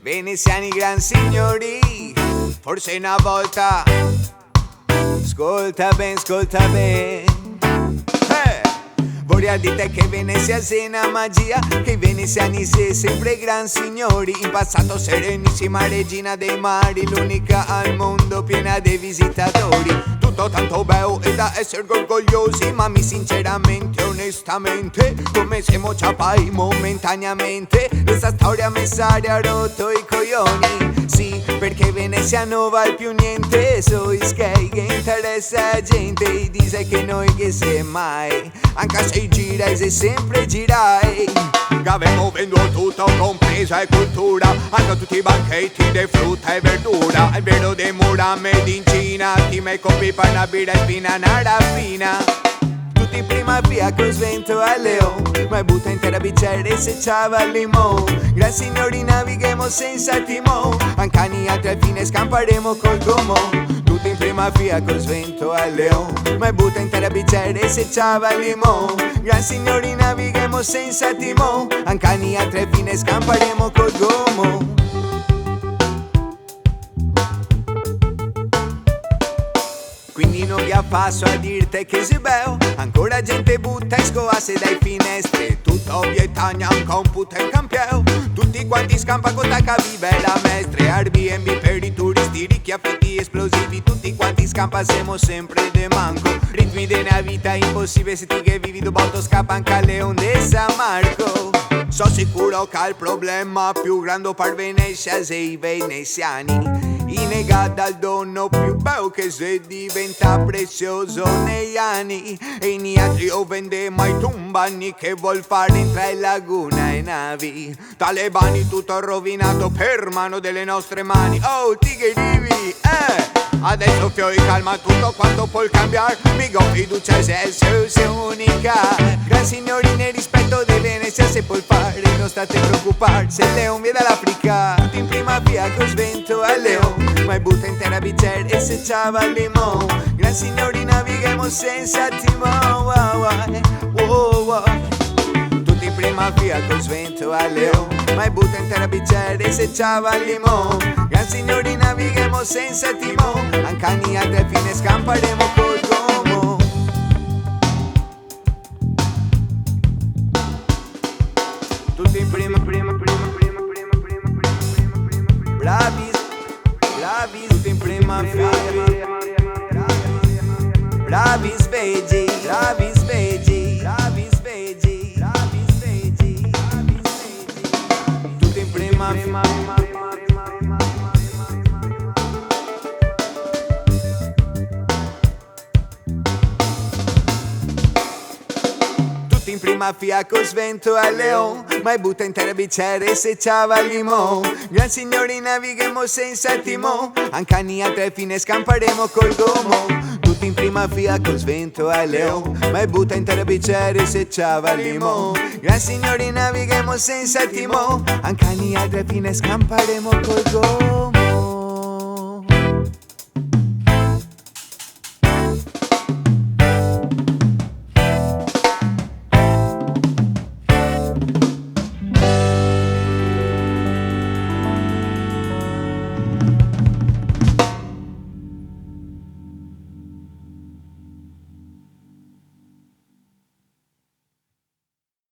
veneziani gran signori, forse una volta. Ascolta ben. Vorrei di te che Venezia sia una magia, che i veneziani siano sempre gran signori. In passato serenissima regina dei mari, l'unica al mondo piena di visitatori. Tutto tanto bello e da essere orgogliosi, ma mi sinceramente, onestamente, come siamo ciapai momentaneamente. Questa storia messaria ha rotto i coglioni. Sì, perché Venezia non vale più niente. So skate che interessa la gente, e dice che noi che sei mai, anche se girai se sempre girai. Che avevo venduto tutto, compresa e cultura, hanno tutti i banchetti di frutta e verdura. È vero di mura made in Cina, ti me copi per una birra e spina una raffina. Tutti prima via con svento a leone, ma butta intera bicchiere se c'ava il limone. Gran signori navighiamo senza timone, ancani a tre fine scamparemo col gomo. Tutti in prima via con svento a leone, ma butta intera bicchiere se c'ava il limone. Gran signori navighiamo senza timone, ancani a tre fine scamparemo col gomo. Quindi non vi affasso a dirte che sei bello, ancora gente butta e scoasse dai finestre. Tutto vietagna un computo in campione, tutti quanti scampa con la vive la mestre. Airbnb per i turisti, ricchi affitti esplosivi, tutti quanti scampa siamo sempre de manco. Ritmi di una vita impossibile, se ti che vivi do botto scappa anche a Leon de San Marco. So sicuro che il problema più grande per Venezia sei i veneziani, innegata al dono più bello che se diventa prezioso negli anni. E niente o vende mai tumbani che vuol fare entrare in laguna e navi. Talebani tutto rovinato per mano delle nostre mani. Oh, tigerivi, adesso fiori calma tutto quanto può cambiare. Migo fiducia se è unica. Gran signori nel rispetto di Venezia se può fare, non state preoccupare se Leon viene dall'Africa. Tutti in prima via con svento a Leon, ma butta intera bicchiere e se c'ava il limone. Gran signori navighiamo senza timone. Tutti in prima via con svento a Leon, ma butta intera bicchiere e se c'ava il limone. Gran signori navighiamo senza timone, ancani a tre fine scamparemo col gomo. Tutti in prima bravi, tutti in prima fila. Bravi sveggi, tutti in prima fila. In prima fila con svento a Leon, ma butta intera bicchiere se c'ava il limone. Gran signori navighiamo senza timone, ancani a tre fine scamparemo col gomo. Tutti in prima fila con svento a Leon, ma butta intera bicchiere se c'ava il limone. Gran signori navighiamo senza timone, ancani a tre fine scamparemo col gomo.